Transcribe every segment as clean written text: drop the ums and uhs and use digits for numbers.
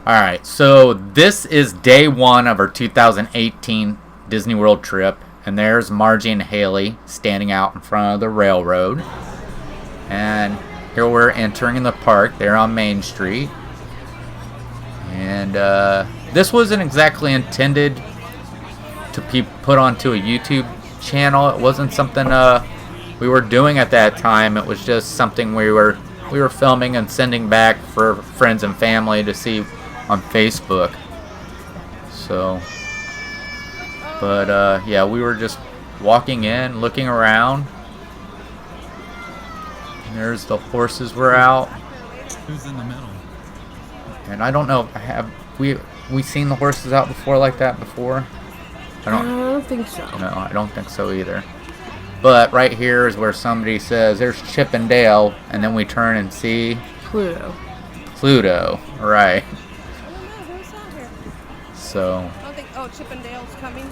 Alright, so this is day one of our 2018 Disney World trip. And there's Margie and Haley standing out in front of the railroad. And here we're entering the park there on Main Street. And this wasn't exactly intended to be put onto a YouTube channel. It wasn't something we were doing at that time. It was just something we were filming and sending back for friends and family to see on Facebook. So, but yeah, we were just walking in, looking around. And there's the horses were out. Who's in the middle? And I don't know, have we seen the horses out before like that before? I don't think so. No, I don't think so either. But right here is where somebody says, there's Chip and Dale, and then we turn and see Pluto. Pluto, right. So. I don't think, oh, Chip and Dale's coming.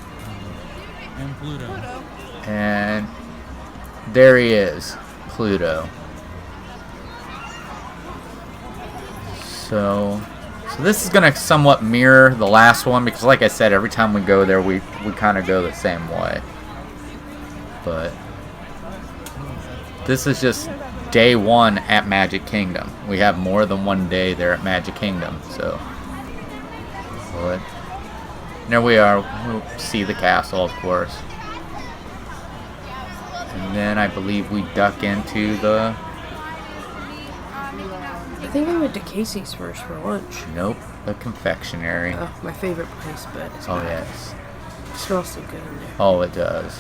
And Pluto. And there he is, Pluto. So this is going to somewhat mirror the last one because, like I said, every time we go there, we kind of go the same way. But this is just day one at Magic Kingdom. We have more than one day there at Magic Kingdom. So, but there we are. We'll see the castle, of course. And then I believe we duck into the... I think I went to Casey's first for lunch. Nope, the confectionery. Oh, my favorite place, but it's Oh, not. yes. It smells so good in there. Oh, it does.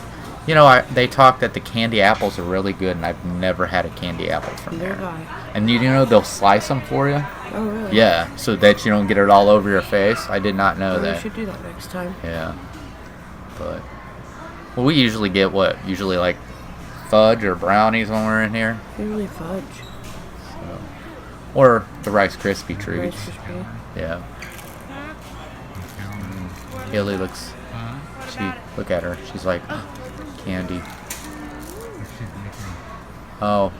You know, they talk that the candy apples are really good, and I've never had a candy apple from Neither there. have I. And you know they'll slice them for you? Oh, really? Yeah, so that you don't get it all over your face. I did not know Well, that. we should do that next time. Yeah. But, well, we usually get what? Usually like fudge or brownies when we're in here. Usually fudge. So. Or the Rice Krispie treats. Rice Krispie. Yeah. Haley looks, look at her. She's like, candy. Oh,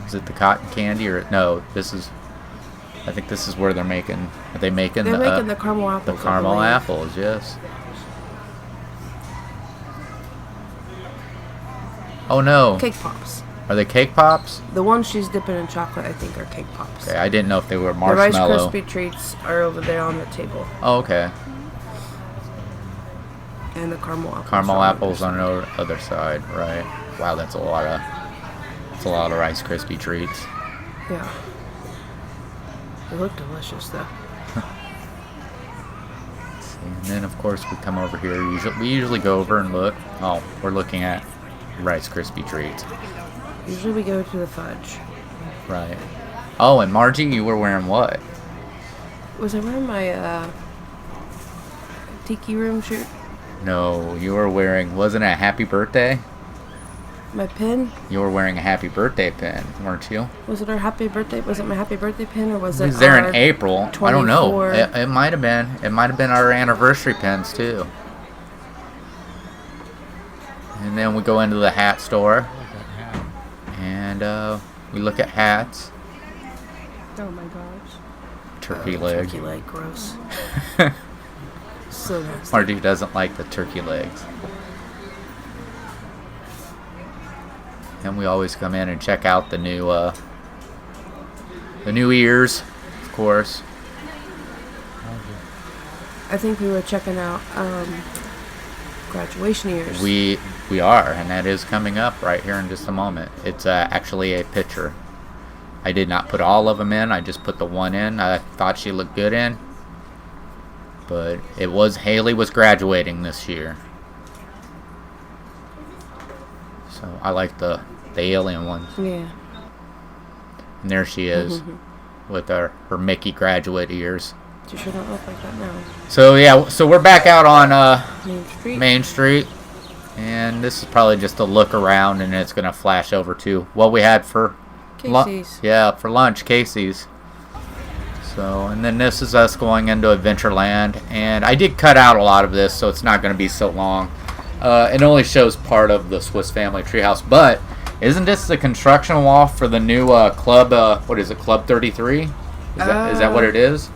is it the cotton candy or no? This is, I think this is where they're making. Are they making They're the making the caramel apples. the caramel I believe. apples? Yes. Oh no. Cake pops. Are they cake pops? The ones she's dipping in chocolate, I think, are cake pops. Okay, I didn't know if they were The Rice marshmallow. Krispie treats are over there on the table, Oh, okay. and the caramel apples. Caramel are apples on the other side, right? Wow, that's a lot of Rice Krispie treats. Yeah. They look delicious, though. And then, of course, we come over here. We usually go over and look. Oh, we're looking at Rice Krispie treats. Usually we go to the fudge. Right. Oh, and Margie, you were wearing what? Was I wearing my Tiki Room shirt? No, you were wearing, wasn't it a happy birthday? My pin? You were wearing a happy birthday pin, weren't you? Was it our happy birthday? Was it my happy birthday pin, or was It it was there our in April. I don't know. 24? It might have been. It might have been our anniversary pins, too. And then we go into the hat store. And we look at hats. Oh my gosh. Turkey leg. Turkey leg, gross. So nasty. Margie doesn't like the turkey legs. And we always come in and check out the new ears, of course. I think we were checking out graduation ears. We are, and that is coming up right here in just a moment. It's actually a picture. I did not put all of them in. I just put the one in. I thought she looked good in. But it was Haley was graduating this year. So I like the alien ones. Yeah. And there she is with her Mickey graduate ears. She should not look like that now. So yeah, so we're back out on Main Street. Main Street. And this is probably just a look around, and it's going to flash over to what we had for Casey's. for lunch, Casey's. So, and then this is us going into Adventureland, and I did cut out a lot of this, so it's not going to be so long. It only shows part of the Swiss Family Treehouse, but isn't this the construction wall for the new club? What is it, Club 33? Is that what it is?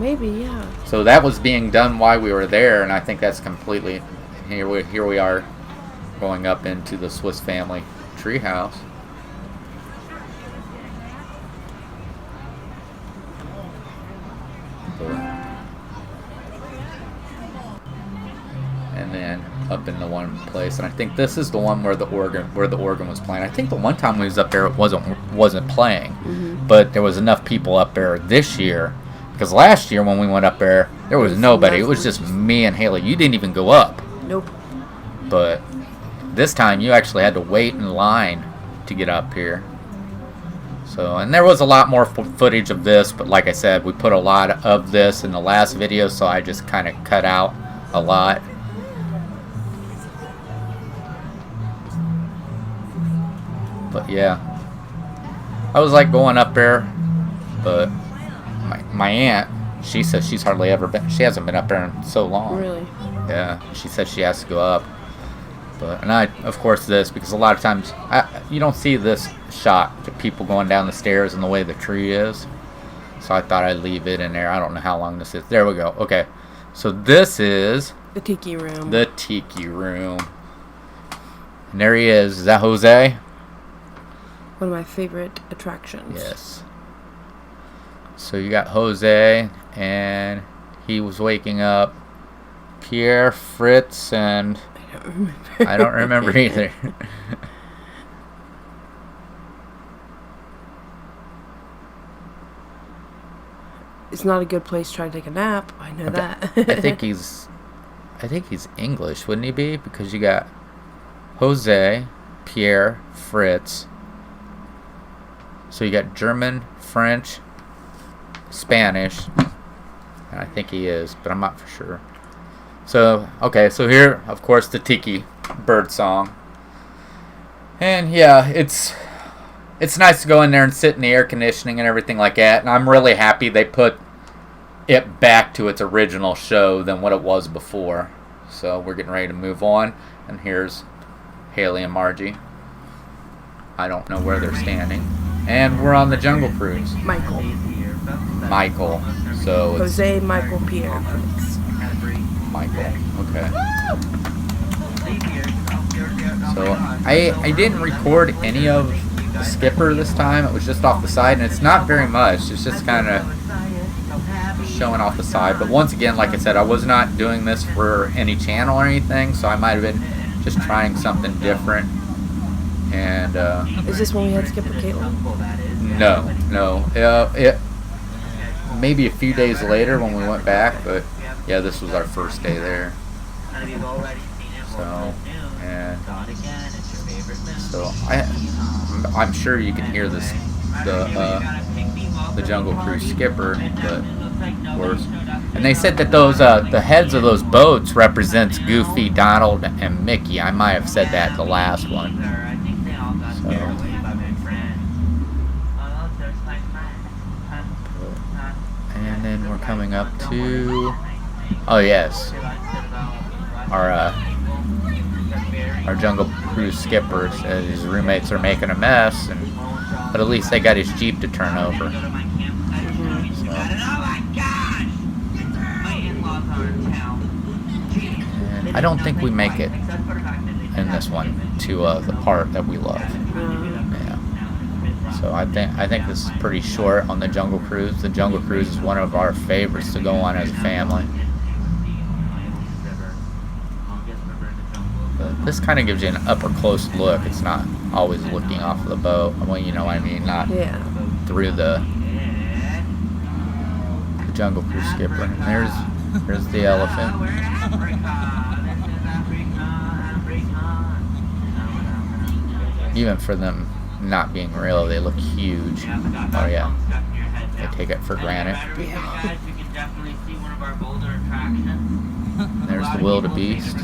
Maybe, yeah. So that was being done while we were there, and I think that's completely... Here we are going up into the Swiss family treehouse. And then up in the one place, and I think this is the one where the organ was playing. I think the one time we was up there, it wasn't playing, but there was enough people up there this year, because last year when we went up there was nobody. It was just me and Haley. You didn't even go up. Nope. But this time you actually had to wait in line to get up here. So, and there was a lot more footage of this, but like I said, we put a lot of this in the last video, so I just kind of cut out a lot. But yeah, I was like going up there, but my aunt, she says she's hardly ever been. She hasn't been up there in so long. Really? Yeah, she said she has to go up. But and I, of course, this because a lot of times you don't see this shot of people going down the stairs and the way the tree is. So I thought I'd leave it in there. I don't know how long this is. There we go. Okay, so this is the tiki room. The tiki room. And there he is. Is that Jose? One of my favorite attractions. Yes. So you got Jose, and he was waking up Pierre, Fritz, and I don't remember either. It's not a good place to try to take a nap. I know that. I think he's English, wouldn't he be? Because you got Jose, Pierre, Fritz. So you got German, French, Spanish, and I think he is, but I'm not for sure. So, okay, so here, of course, the Tiki bird song. And yeah, it's nice to go in there and sit in the air conditioning and everything like that, and I'm really happy they put it back to its original show than what it was before. So we're getting ready to move on, and here's Haley and Margie. I don't know where they're standing. And we're on the Jungle Cruise. Michael. So it's Jose, Michael, Pierre. Michael. Okay. So I didn't record any of the skipper this time. It was just off the side, and it's not very much. It's just kind of showing off the side. But once again, like I said, I was not doing this for any channel or anything, so I might have been just trying something different. And is this when we had Skipper Caitlin? No. It maybe a few days later when we went back, but yeah, this was our first day there. So I'm sure you can hear this the Jungle Cruise skipper, but of course. And they said that those the heads of those boats represents Goofy, Donald, and Mickey. I might have said that the last one. So. And then we're coming up to, oh yes, our Jungle Cruise skipper says his roommates are making a mess, but at least they got his Jeep to turn over. So. And I don't think we make it in this one to the part that we love. Yeah. So I think this is pretty short on the Jungle Cruise. The Jungle Cruise is one of our favorites to go on as a family. But this kind of gives you an up close look. It's not always looking off of the boat. Well, you know what I mean, not through the Jungle Cruise skipper. And there's the elephant. Even for them not being real, they look huge. Oh yeah, they take it for granted. There's the wildebeest.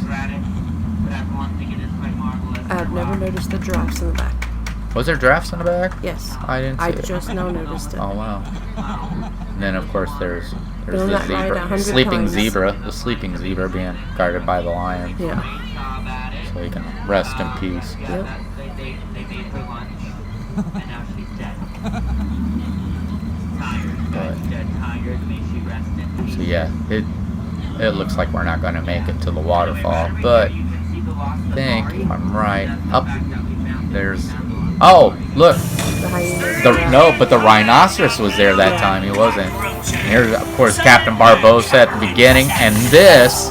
I've never noticed the giraffes in the back. Was there giraffes in the back? Yes. I didn't see I it. just now noticed it. Oh wow. And then of course there's Been on the that ride zebra, 100 sleeping times. zebra, the sleeping zebra being guarded by the lion. Yeah. So he can rest in peace. Yep. So yeah, it looks like we're not going to make it to the waterfall, but I think if I'm right, up there's. Oh, look. The hyena. But the rhinoceros was there that time. He wasn't. And here's, of course, Captain Barbossa at the beginning, and this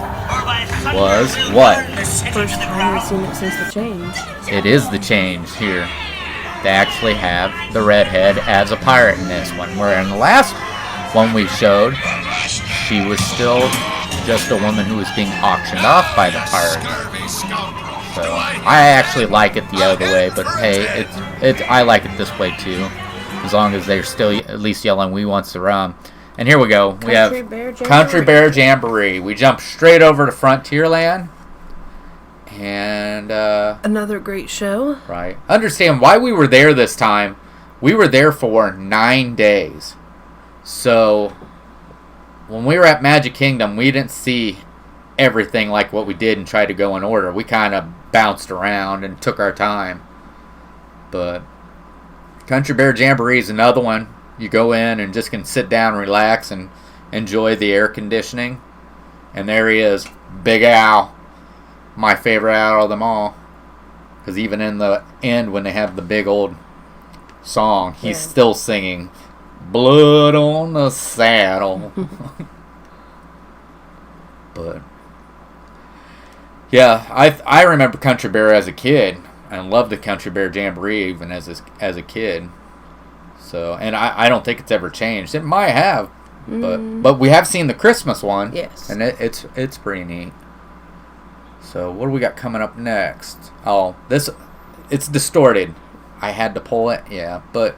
was what? First time we've seen it since the change. It is the change here. They actually have the redhead as a pirate in this one. Where in the last one we showed, she was still just a woman who was being auctioned off by the pirates. So I actually like it the other way, but hey, I like it this way too. As long as they're still at least yelling, "We want the rum." And here we go. We have Country Bear Jamboree. We jump straight over to Frontierland. And another great show. Right. Understand why we were there this time. We were there for 9 days. So when we were at Magic Kingdom, we didn't see everything like what we did and tried to go in order. We kind of bounced around and took our time. But Country Bear Jamboree is another one. You go in and just can sit down, relax, and enjoy the air conditioning. And there he is, Big Al. My favorite out of them all. Because even in the end, when they have the big old song, he's still singing "Blood on the Saddle." But yeah, I remember Country Bear as a kid and loved the Country Bear Jamboree even as a kid. So, and I don't think it's ever changed. It might have, but we have seen the Christmas one. Yes, and it's pretty neat. So what do we got coming up next? Oh, it's distorted. I had to pull it, yeah, but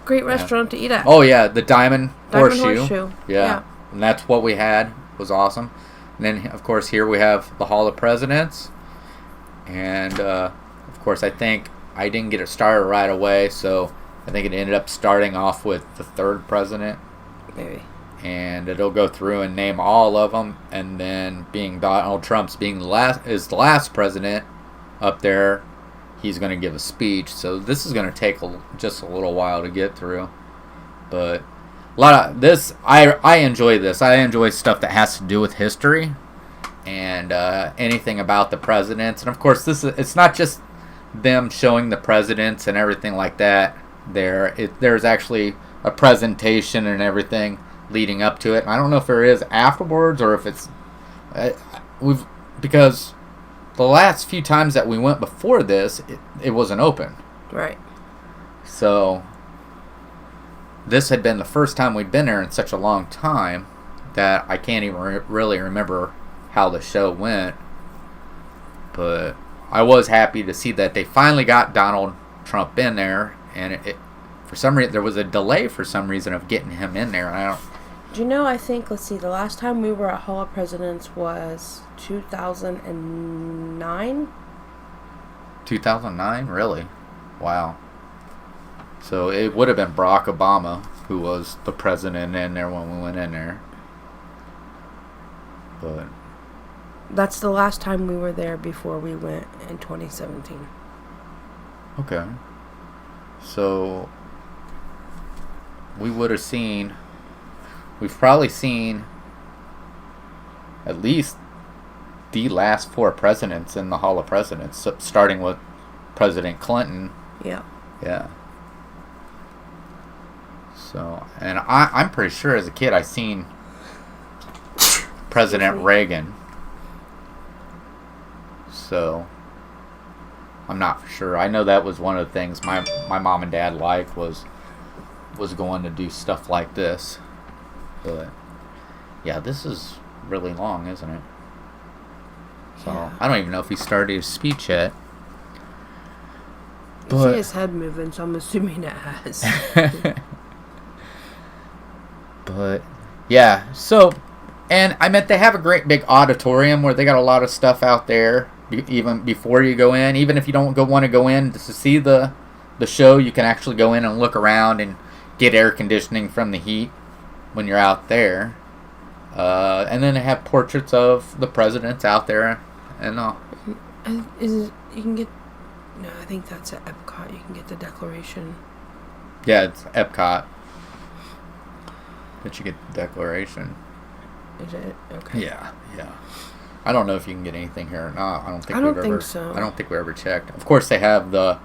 great restaurant to eat at. Oh yeah, the Diamond Horseshoe. Yeah, and that's what we had. It was awesome. And then of course here we have the Hall of Presidents, and of course I think I didn't get it started right away, so I think it ended up starting off with the third president. Maybe. And it'll go through and name all of them, and then being Donald Trump's being the last president up there, he's going to give a speech. So this is going to take just a little while to get through, but a lot of this I enjoy this. I enjoy stuff that has to do with history and anything about the presidents, and of course it's not just them showing the presidents and everything like that. There's actually a presentation and everything leading up to it. And I don't know if there is afterwards or if it's because the last few times that we went before this, it wasn't open. Right. So this had been the first time we'd been there in such a long time that I can't even really remember how the show went. But I was happy to see that they finally got Donald Trump in there, and for some reason there was a delay for some reason of getting him in there. Do you know, I think, let's see, the last time we were at Hall of Presidents was 2009? 2009? Really? Wow. So it would have been Barack Obama who was the president in there when we went in there. But that's the last time we were there before we went in 2017. Okay. So we've probably seen at least the last 4 presidents in the Hall of Presidents, starting with President Clinton. Yeah. Yeah. So, and I'm pretty sure as a kid I seen President Reagan. So, I'm not for sure. I know that was one of the things my mom and dad liked was going to do stuff like this. But yeah, this is really long, isn't it? So Yeah. I don't even know if he started his speech yet. You see his head moving, so I'm assuming it has. But yeah, so, and I meant they have a great big auditorium where they got a lot of stuff out there even before you go in. Even if you don't want to go in just to see the show, you can actually go in and look around and get air conditioning from the heat when you're out there. And then they have portraits of the presidents out there and all. You can get... No, I think that's at Epcot. You can get the Declaration. Yeah, it's Epcot. Did you get the declaration? Is it? Okay. Yeah. I don't know if you can get anything here or not. I don't think I don't we've think ever. so. I don't think we ever checked. Of course, they have the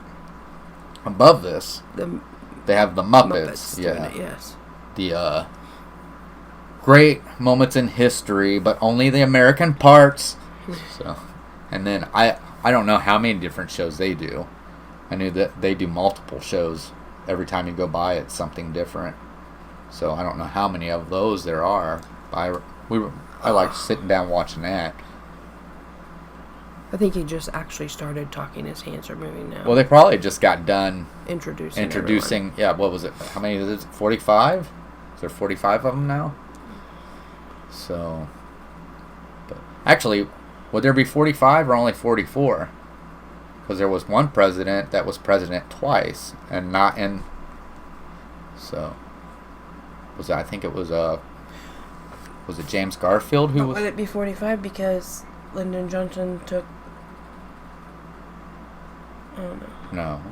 above this. They have the Muppets. doing Yeah. it, yes. The great moments in history, but only the American parts. So, and then I don't know how many different shows they do. I knew that they do multiple shows. Every time you go by, it's something different. So I don't know how many of those there are. I like sitting down watching that. I think he just actually started talking. His hands are moving now. Well, they probably just got done introducing. Introducing. Yeah, what was it? How many is it? 45? Is there 45 of them now? So, but actually, would there be 45 or only 44? Because there was one president that was president twice and not in. So, I think it was was it James Garfield who was? Would it be 45 because Lyndon Johnson took? I don't know. No.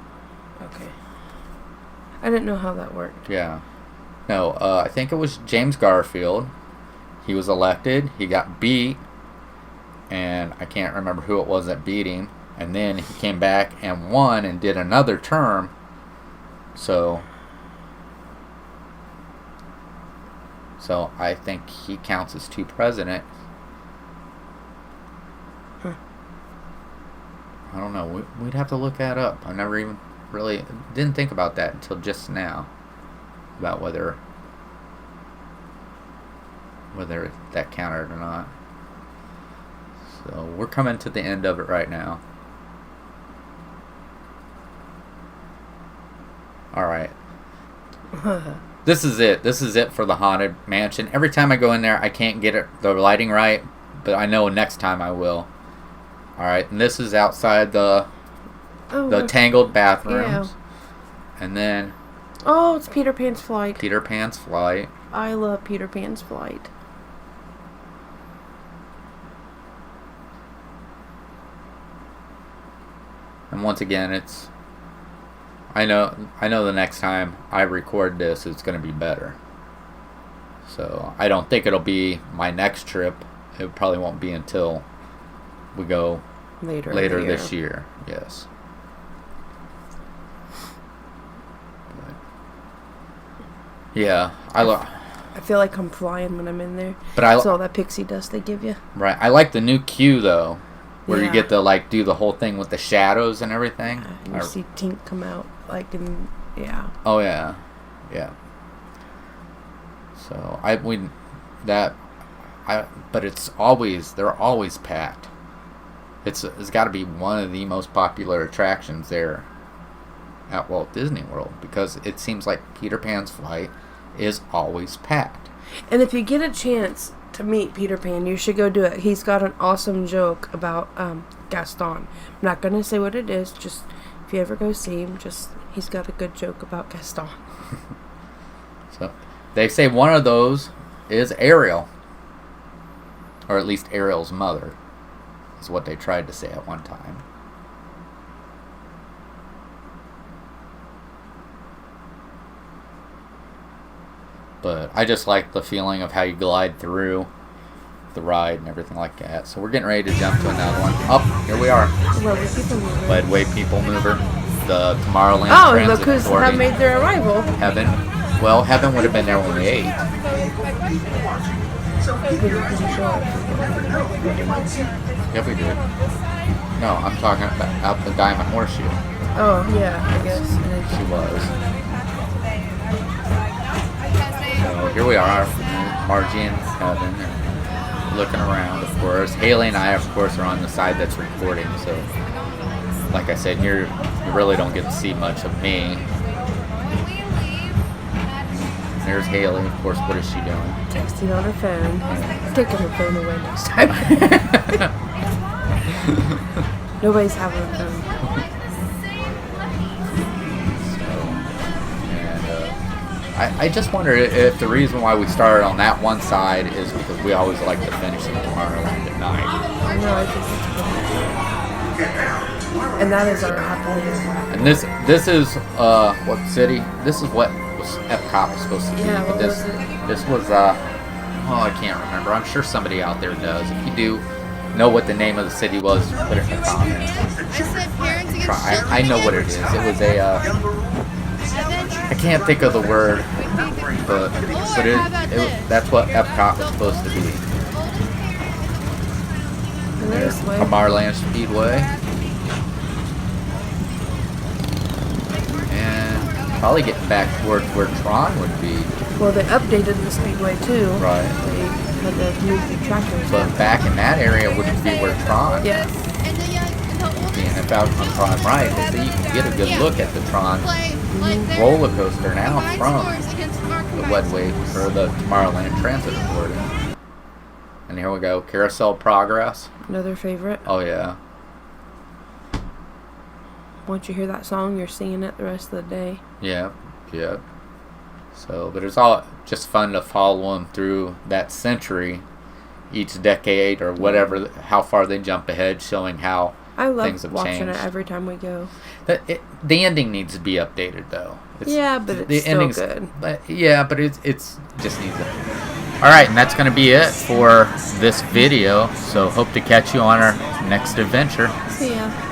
Okay. I didn't know how that worked. Yeah. No, I think it was James Garfield. He was elected. He got beat. And I can't remember who it was that beat him. And then he came back and won and did another term. So I think he counts as two presidents. I don't know. We'd have to look that up. I never even really didn't think about that until just now. About whether that counted or not. So we're coming to the end of it right now. All right. This is it. This is it for the Haunted Mansion. Every time I go in there, I can't get the lighting right, but I know next time I will. All right, and this is outside the tangled bathrooms. Yeah. And then Oh, it's Peter Pan's flight. Peter Pan's flight. I love Peter Pan's flight. And once again, it's I know the next time I record this, it's going to be better. So I don't think it'll be my next trip. It probably won't be until we go later this year. Yes. But, yeah, I feel like I'm flying when I'm in there. But it's all that pixie dust they give you. Right. I like the new queue though, where you Yeah. get to do the whole thing with the shadows and everything. And you see Tink come out yeah. Oh yeah, yeah. So but they're always packed. It's got to be one of the most popular attractions there at Walt Disney World because it seems like Peter Pan's flight is always packed. And if you get a chance to meet Peter Pan, you should go do it. He's got an awesome joke about Gaston. I'm not going to say what it is, just if you ever go see him, he's got a good joke about Gaston. So they say one of those is Ariel, or at least Ariel's mother, is what they tried to say at one time. But I just like the feeling of how you glide through the ride and everything like that. So we're getting ready to jump to another one. Oh, here we are. Lovely people mover. Bedway People Mover. The Tomorrowland Oh, Transit look who's Authority. made their arrival. Heaven. Well, Heaven would have been there when we ate. Yeah, we did. No, I'm talking about the Diamond Horseshoe. Oh, yeah, I guess. She was. So here we are, Margie and Heaven, and looking around, of course. Haley and I, of course, are on the side that's recording, so like I said, you really don't get to see much of me. There's Haley, of course. What is she doing? Texting on her phone. Taking her phone away next time. Nobody's having a phone. I just wonder if the reason why we started on that one side is because we always like to finish in Tomorrowland at night. I know, I think it's pretty. And that is our happily. And this is what city? This is what Epcot was supposed to be. Yeah, but what this was it? this was oh, I can't remember. I'm sure somebody out there does. If you do know what the name of the city was, put it in the comments. I said parents against Try. children. I know what it is. It was a I can't think of the word, but that's what Epcot was supposed to be. There's This way. Tomorrowland Speedway. And probably getting back towards where Tron would be. Well, they updated the speedway too. Right. They had to move the tractors. But back in that area would be where Tron. Yeah. And the oldest And if I'm right, so you can get a good look at the Tron play like their roller coaster now combined from scores against our the combined Wedway scores. or the Tomorrowland Transit Authority. And here we go, Carousel Progress. Another favorite. Oh yeah. Once you hear that song, you're singing it the rest of the day. Yeah, yeah. So, but it's all just fun to follow them through that century, each decade or whatever, how far they jump ahead, showing how I things love have watching changed. it every time we go. The ending needs to be updated though. Yeah, but it's still good. But yeah, but it's just needs it. All right, and that's going to be it for this video. So hope to catch you on our next adventure. See ya.